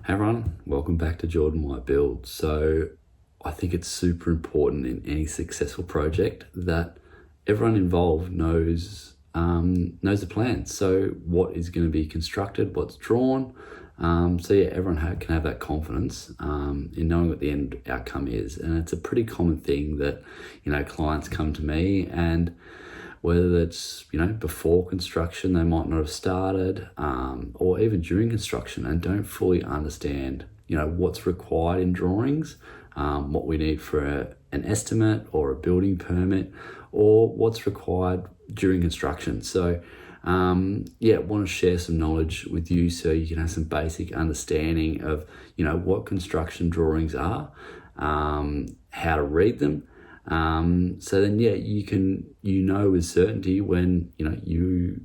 Hey everyone, welcome back to Jordan White Build. So I think it's super important in any successful project that everyone involved knows the plan. So what is going to be constructed, what's drawn. Everyone can have that confidence in knowing what the end outcome is. And it's a pretty common thing that, clients come to me, and whether that's before construction they might not have started, or even during construction, and don't fully understand what's required in drawings, what we need for an estimate or a building permit, or what's required during construction. So want to share some knowledge with you so you can have some basic understanding of what construction drawings are, how to read them. You know with certainty when you're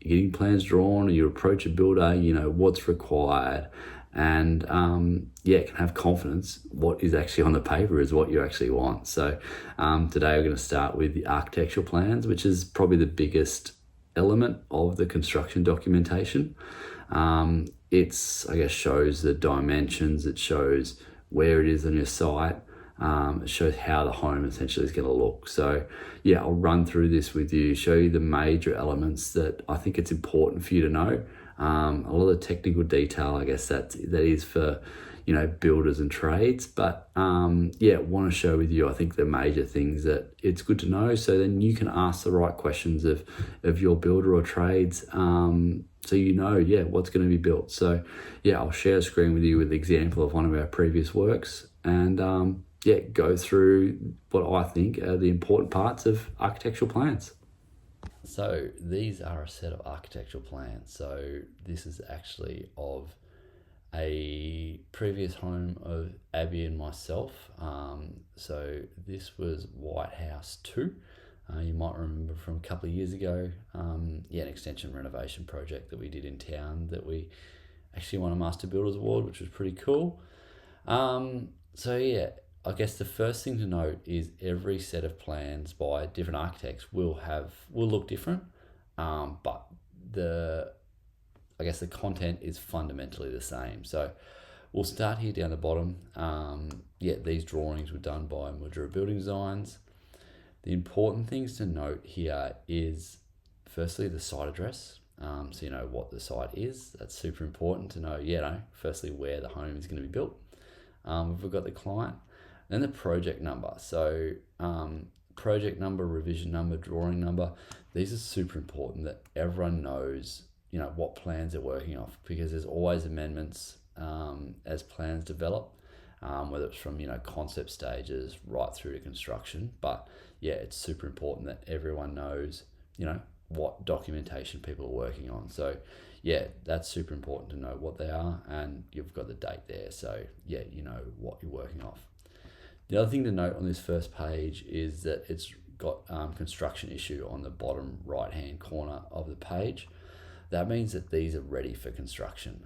getting plans drawn, or you approach a builder, what's required, and can have confidence what is actually on the paper is what you actually want. So today we're going to start with the architectural plans, which is probably the biggest element of the construction documentation. It's, shows the dimensions, it shows where it is on your site. It shows how the home essentially is going to look. So I'll run through this with you, show you the major elements that I think it's important for you to know. A lot of technical detail, that is for builders and trades, but want to share with you, I think, the major things that it's good to know, so then you can ask the right questions of your builder or trades, so what's going to be built. So I'll share a screen with you with an example of one of our previous works, and go through what I think are the important parts of architectural plans. So these are a set of architectural plans. So this is actually of a previous home of Abby and myself. So this was White House 2. You might remember from a couple of years ago, an extension renovation project that we did in town that we actually won a Master Builders Award, which was pretty cool. I guess the first thing to note is every set of plans by different architects will look different, but the content is fundamentally the same. So we'll start here down the bottom. These drawings were done by Mudra Building Designs. The important things to note here is firstly the site address. So you know what the site is. That's super important to know, firstly where the home is going to be built. We've got the client. Then the project number. So project number, revision number, drawing number. These are super important that everyone knows, what plans they're working off, because there's always amendments as plans develop, whether it's from, concept stages right through to construction. But it's super important that everyone knows, what documentation people are working on. So that's super important to know what they are, and you've got the date there. So you know what you're working off. The other thing to note on this first page is that it's got construction issue on the bottom right hand corner of the page. That means that these are ready for construction.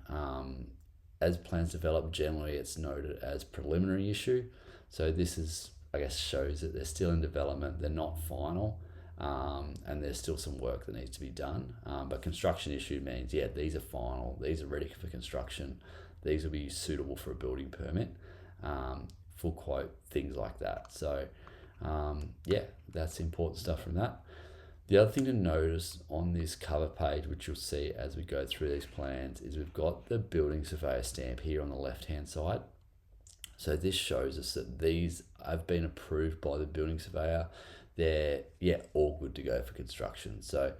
As plans develop, generally it's noted as preliminary issue. So this is, shows that they're still in development, they're not final, and there's still some work that needs to be done. But construction issue means, these are final, these are ready for construction, these will be suitable for a building permit. Full quote, things like that. So that's important stuff from that. The other thing to notice on this cover page, which you'll see as we go through these plans, is we've got the building surveyor stamp here on the left hand side. So this shows us that these have been approved by the building surveyor. They're all good to go for construction. So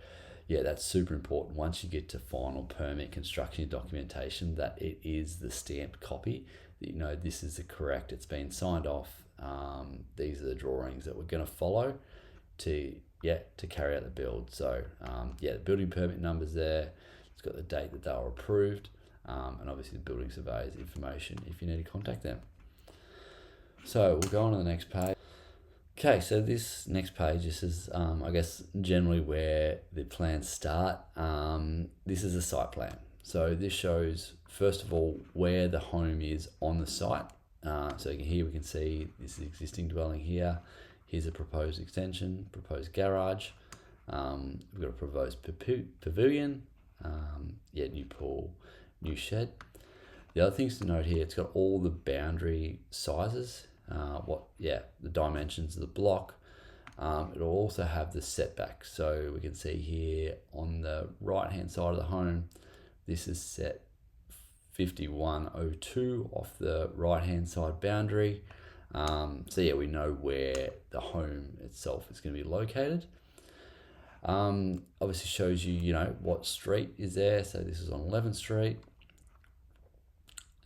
that's super important once you get to final permit construction documentation, that it is the stamped copy, that this is the correct, it's been signed off. These are the drawings that we're going to follow to carry out the build. So the building permit number's there, it's got the date that they were approved, and obviously the building surveyor's information if you need to contact them. So we'll go on to the next page. Okay, so this next page, this is generally where the plans start. This is a site plan. So this shows, first of all, where the home is on the site. So here we can see this is existing dwelling here. Here's a proposed extension, proposed garage. We've got a proposed pavilion, new pool, new shed. The other things to note here, it's got all the boundary sizes, the dimensions of the block. It'll also have the setback. So we can see here on the right hand side of the home, this is set 5102 off the right hand side boundary. We know where the home itself is going to be located. Obviously shows you, what street is there. So this is on 11th Street.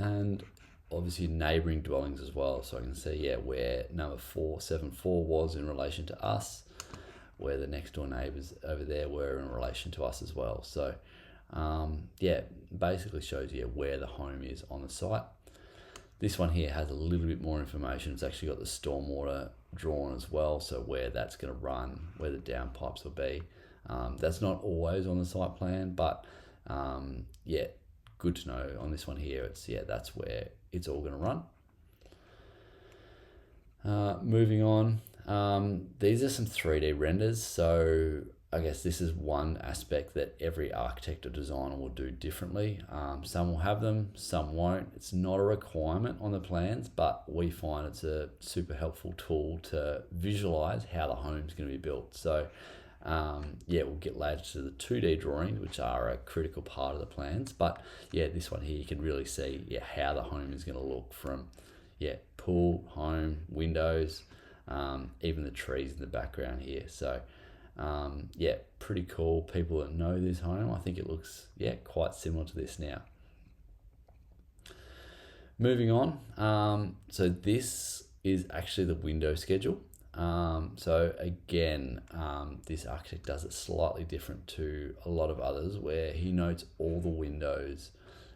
And obviously neighbouring dwellings as well. So I can see, where number 474 was in relation to us, where the next door neighbours over there were in relation to us as well. So, basically shows you where the home is on the site. This one here has a little bit more information. It's actually got the stormwater drawn as well. So where that's going to run, where the downpipes will be. That's not always on the site plan, but good to know on this one here. That's where it's all going to run. Moving on, these are some 3D renders. So I guess this is one aspect that every architect or designer will do differently. Some will have them, some won't. It's not a requirement on the plans, but we find it's a super helpful tool to visualize how the home's going to be built. So we'll get later to the 2D drawings, which are a critical part of the plans. But this one here, you can really see how the home is going to look from pool, home, windows, even the trees in the background here. So pretty cool. People that know this home, I think it looks quite similar to this now. Moving on, so this is actually the window schedule. So again, this architect does it slightly different to a lot of others, where he notes all the windows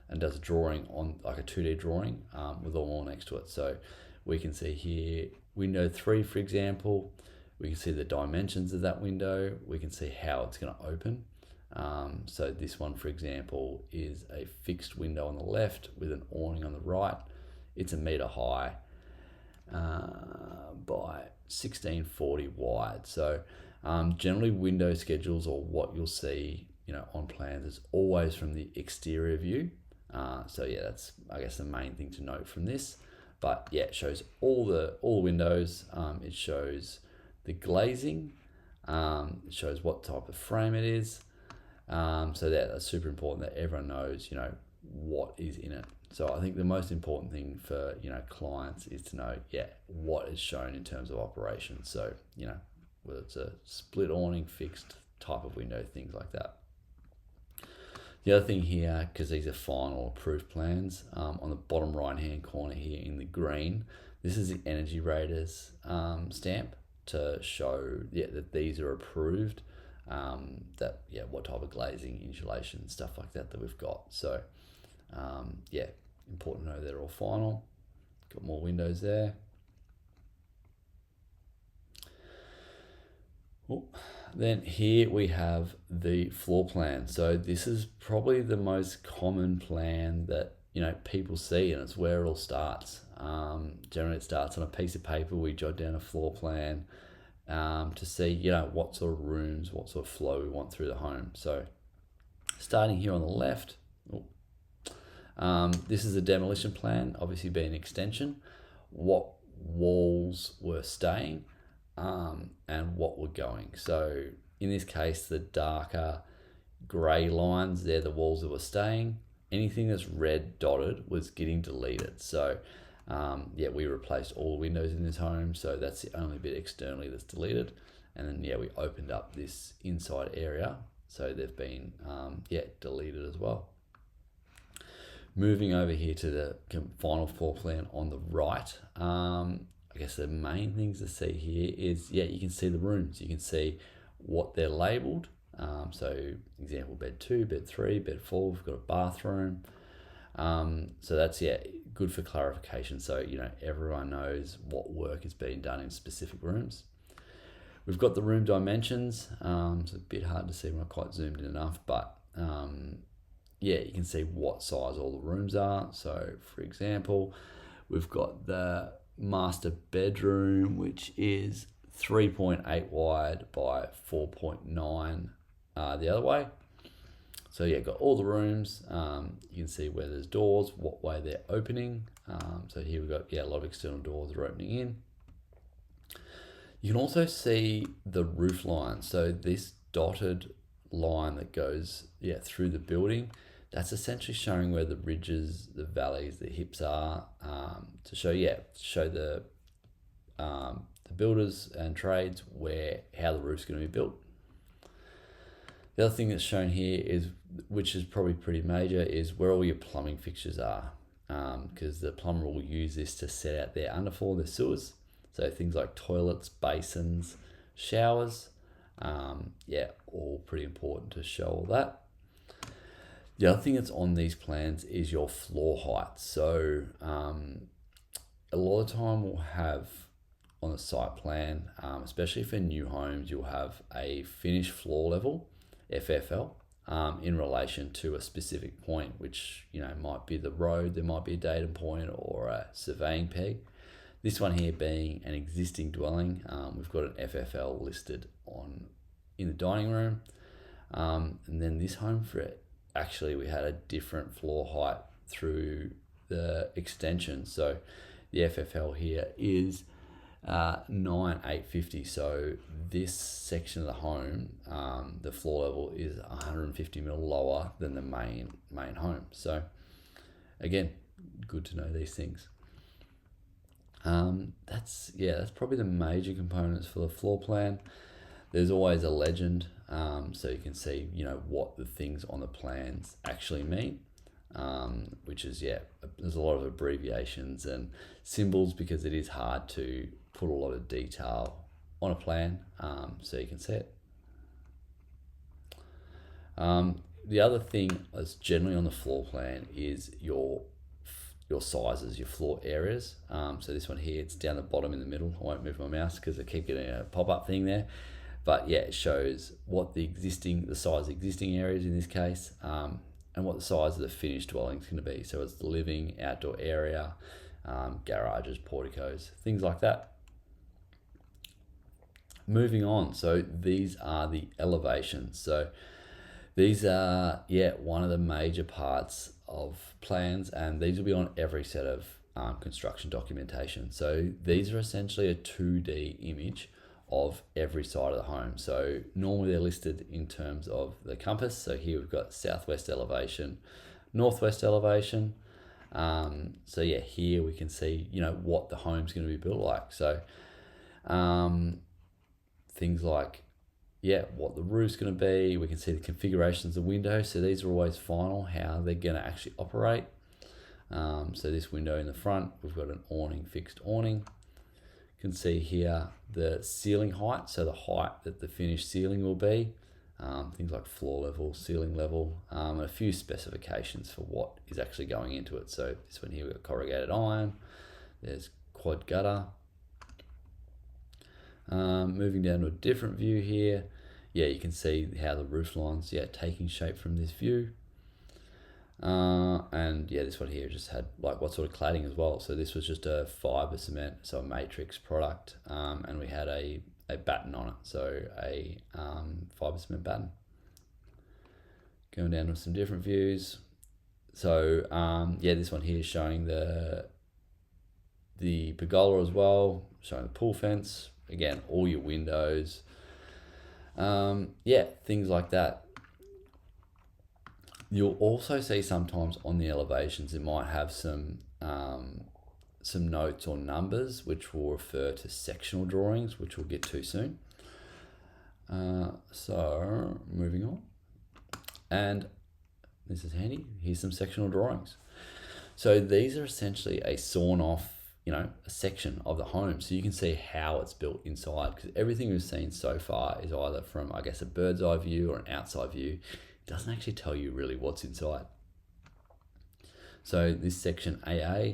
and does a drawing on like a 2D drawing with them all next to it. So we can see here window 3, for example. We can see the dimensions of that window. We can see how it's going to open. So this one, for example, is a fixed window on the left with an awning on the right. It's 1 meter high by 1640 wide. So generally window schedules, or what you'll see on plans, is always from the exterior view. That's I guess the main thing to note from this. But it shows all the windows. It shows the glazing. It shows what type of frame it is. That's super important that everyone knows what is in it. So I think the most important thing for clients is to know what is shown in terms of operation. So whether it's a split awning, fixed type of window, things like that. The other thing here, because these are final approved plans, on the bottom right hand corner here in the green, this is the Energy Raiders stamp to show that these are approved. What type of glazing, insulation, stuff like that we've got. So important to know they're all final. Got more windows there. Then here we have the floor plan. So this is probably the most common plan that people see, and it's where it all starts. Generally it starts on a piece of paper. We jot down a floor plan to see what sort of rooms, what sort of flow we want through the home. So starting here on the left, this is a demolition plan, obviously being an extension, what walls were staying and what were going. So in this case, the darker grey lines, they're the walls that were staying. Anything that's red dotted was getting deleted. So we replaced all the windows in this home. So that's the only bit externally that's deleted. And then we opened up this inside area. So they've been deleted as well. Moving over here to the final floor plan on the right, I guess the main things to see here is, you can see the rooms. You can see what they're labelled. So example, bed 2, bed 3, bed 4, we've got a bathroom. So that's, good for clarification. So, everyone knows what work is being done in specific rooms. We've got the room dimensions. It's a bit hard to see, we're not quite zoomed in enough, but you can see what size all the rooms are. So for example, we've got the master bedroom, which is 3.8 wide by 4.9 the other way. So yeah, got all the rooms. You can see where there's doors, what way they're opening. So here we've got, yeah, a lot of external doors that are opening in. You can also see the roof line. So this dotted line that goes, yeah, through the building, that's essentially showing where the ridges, the valleys, the hips are, to show the builders and trades how the roof's going to be built. The other thing that's shown here is, which is probably pretty major, is where all your plumbing fixtures are, because the plumber will use this to set out their underfloor, their sewers. So things like toilets, basins, showers, all pretty important to show all that. The other thing that's on these plans is your floor height. So a lot of the time we'll have on the site plan, especially for new homes, you'll have a finished floor level, FFL, in relation to a specific point, which might be the road, there might be a datum point or a surveying peg. This one here being an existing dwelling, we've got an FFL listed in the dining room, and then this home for it, actually we had a different floor height through the extension. So the FFL here is 9,850. So this section of the home, the floor level is 150 mil lower than the main home. So again, good to know these things. That's probably the major components for the floor plan. There's always a legend, so you can see what the things on the plans actually mean, which is there's a lot of abbreviations and symbols because it is hard to put a lot of detail on a plan, so you can see it. The other thing that's generally on the floor plan is your sizes, your floor areas. So this one here, it's down the bottom in the middle. I won't move my mouse because I keep getting a pop-up thing there. But yeah, it shows what the size of existing areas in this case, and what the size of the finished dwelling is going to be. So it's the living, outdoor area, garages, porticos, things like that. Moving on, so these are the elevations. So these are, one of the major parts of plans, and these will be on every set of construction documentation. So these are essentially a 2D image of every side of the home. So normally they're listed in terms of the compass. So here we've got southwest elevation, northwest elevation. Here we can see, what the home's going to be built like. So things like, what the roof's going to be. We can see the configurations of windows. So these are always final, how they're going to actually operate. So this window in the front, we've got an fixed awning. You can see here the ceiling height, so the height that the finished ceiling will be. Things like floor level, ceiling level, and a few specifications for what is actually going into it. So this one here, we've got corrugated iron. There's quad gutter. Moving down to a different view here, you can see how the roof lines, taking shape from this view. And this one here just had what sort of cladding as well. So this was just a fiber cement, so a matrix product, and we had a batten on it, so a fiber cement batten. Going down to some different views. So this one here is showing the pergola as well, showing the pool fence. Again, all your windows, things like that. You'll also see sometimes on the elevations, it might have some notes or numbers which will refer to sectional drawings, which we'll get to soon. So moving on, and this is handy. Here's some sectional drawings. So these are essentially a sawn off, a section of the home, so you can see how it's built inside, because everything we've seen so far is either from, I guess, a bird's eye view or an outside view. It doesn't actually tell you really what's inside. So this section AA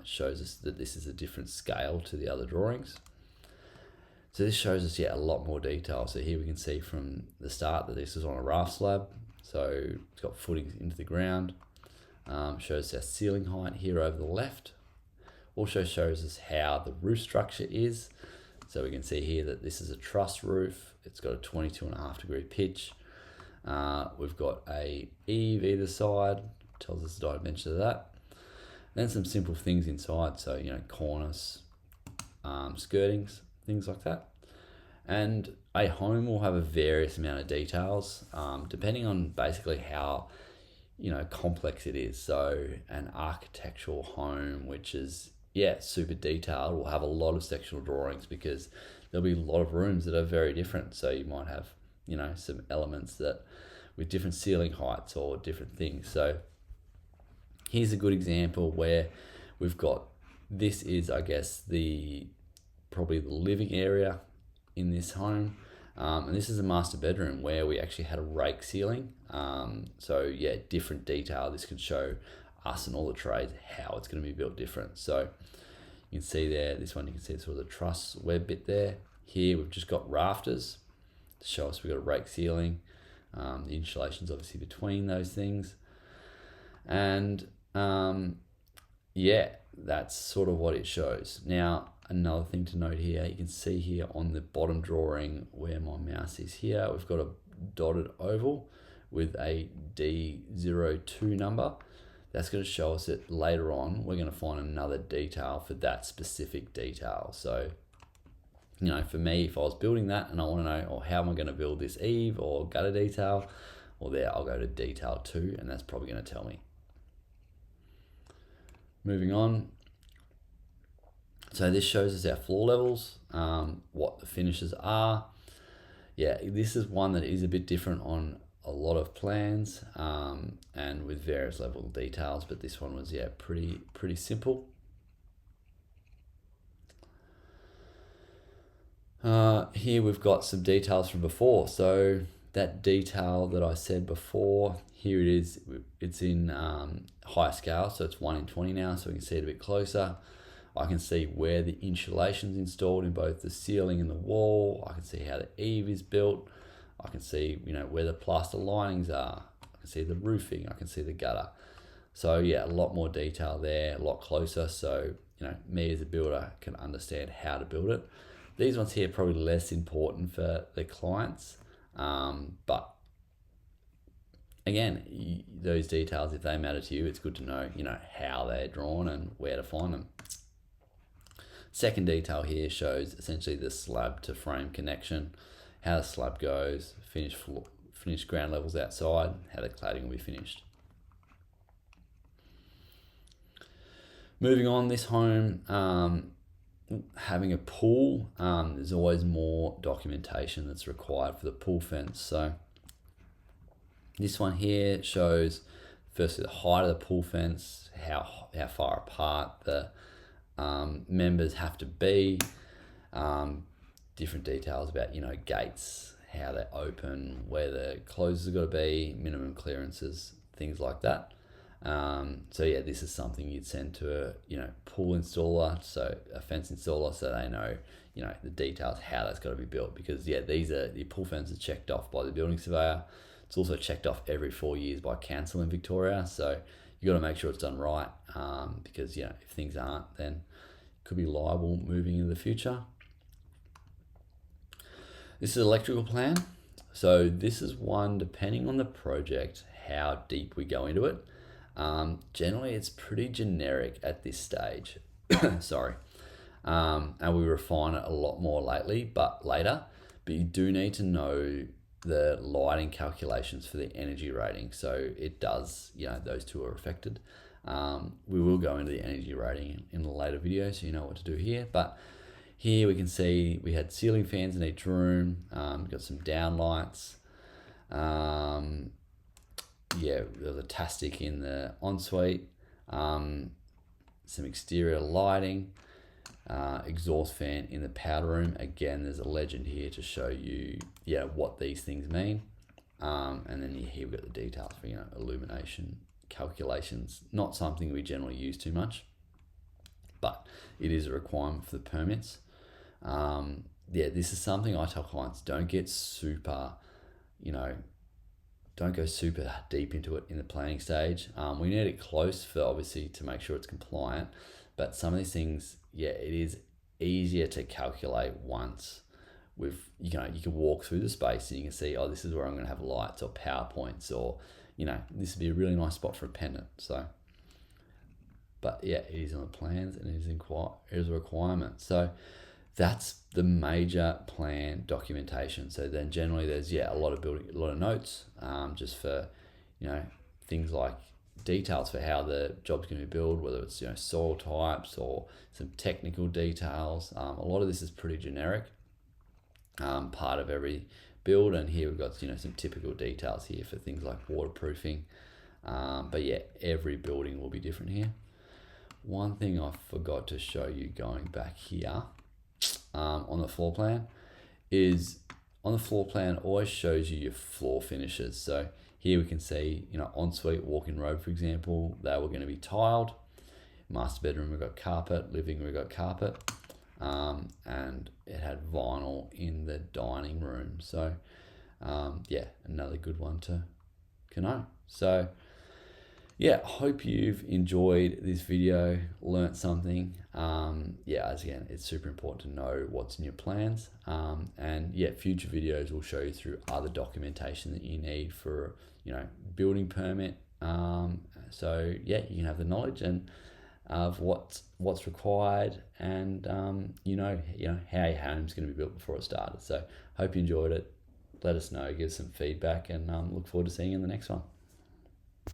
shows us that this is a different scale to the other drawings. So this shows us a lot more detail. So here we can see from the start that this is on a raft slab. So it's got footings into the ground. Shows our ceiling height here over the left. Also shows us how the roof structure is. So we can see here that this is a truss roof. It's got a 22.5 degree pitch. We've got a eave either side, tells us the dimension of that. Then some simple things inside, so cornice, skirtings, things like that. And a home will have a various amount of details, depending on basically how complex it is. So an architectural home, which is super detailed, will have a lot of sectional drawings because there'll be a lot of rooms that are very different. So you might have some elements that with different ceiling heights or different things. So here's a good example where we've got, this is I guess probably the living area in this home, and this is a master bedroom where we actually had a rake ceiling. So different detail. This could show us and all the trades how it's going to be built different. So you can see there, this one you can see sort of the truss web bit there. Here we've just got rafters to show us we've got a rake ceiling. The insulation's obviously between those things, and that's sort of what it shows. Now, another thing to note here, you can see here on the bottom drawing where my mouse is here, we've got a dotted oval with a D02 number. That's going to show us that later on we're going to find another detail for that specific detail. So, for me, if I was building that and I want to know, how am I going to build this eave or gutter detail, I'll go to detail 2, and that's probably going to tell me. Moving on. So this shows us our floor levels, what the finishes are. This is one that is a bit different on a lot of plans, and with various level of details, but this one was pretty simple. Here we've got some details from before. So that detail that I said before, here it is. It's in high scale, so it's 1 in 20 now, so we can see it a bit closer. I can see where the insulation's installed in both the ceiling and the wall. I can see how the eave is built. I can see, where the plaster linings are. I can see the roofing. I can see the gutter. So a lot more detail there, a lot closer. So, me as a builder can understand how to build it. These ones here are probably less important for the clients. But again, those details, if they matter to you, it's good to know, how they're drawn and where to find them. Second detail here shows essentially the slab to frame connection, how the slab goes, finished ground levels outside, how the cladding will be finished. Moving on, this home, having a pool, there's always more documentation that's required for the pool fence. So this one here shows firstly the height of the pool fence, how far apart the members have to be, different details about gates, how they open, where the closes have got to be, minimum clearances, things like that. This is something you'd send to a pool installer, so a fence installer, so they know the details how that's got to be built, because the pool fence is checked off by the building surveyor. It's also checked off every 4 years by council in Victoria, so you got to make sure it's done right, because if things aren't, then it could be liable moving into the future. This is an electrical plan. So this is one, depending on the project, how deep we go into it. Generally, it's pretty generic at this stage. Sorry. And we refine it a lot more later. But you do need to know the lighting calculations for the energy rating. So it does, those two are affected. We will go into the energy rating in a later video, so you know what to do here. But here we can see we had ceiling fans in each room. We've got some down lights. There was a Tastic in the ensuite. Some exterior lighting. Exhaust fan in the powder room. Again, there's a legend here to show you what these things mean. And then here we've got the details for illumination calculations. Not something we generally use too much, but it is a requirement for the permits. This is something I tell clients, don't get super, don't go super deep into it in the planning stage. We need it close for obviously to make sure it's compliant, but some of these things, it is easier to calculate once with, you can walk through the space and you can see, oh, this is where I'm going to have lights or PowerPoints, or this would be a really nice spot for a pendant. So, but yeah, it is on the plans and it is a requirement. So that's the major plan documentation. So then generally there's a lot of notes, just for things like details for how the job's going to be built, whether it's soil types or some technical details. A lot of this is pretty generic, part of every build, and here we've got some typical details here for things like waterproofing. But yeah, every building will be different here. One thing I forgot to show you going back here, on the floor plan, is on the floor plan always shows you your floor finishes. So here we can see, ensuite walk-in robe, for example, they were going to be tiled. Master bedroom, we've got carpet. Living room, we've got carpet. And it had vinyl in the dining room. So, another good one to know. So, hope you've enjoyed this video, learnt something. As again, it's super important to know what's in your plans. Future videos will show you through other documentation that you need for, building permit. You can have the knowledge and of what's required, and how your home's going to be built before it started. So hope you enjoyed it. Let us know, give some feedback, and look forward to seeing you in the next one.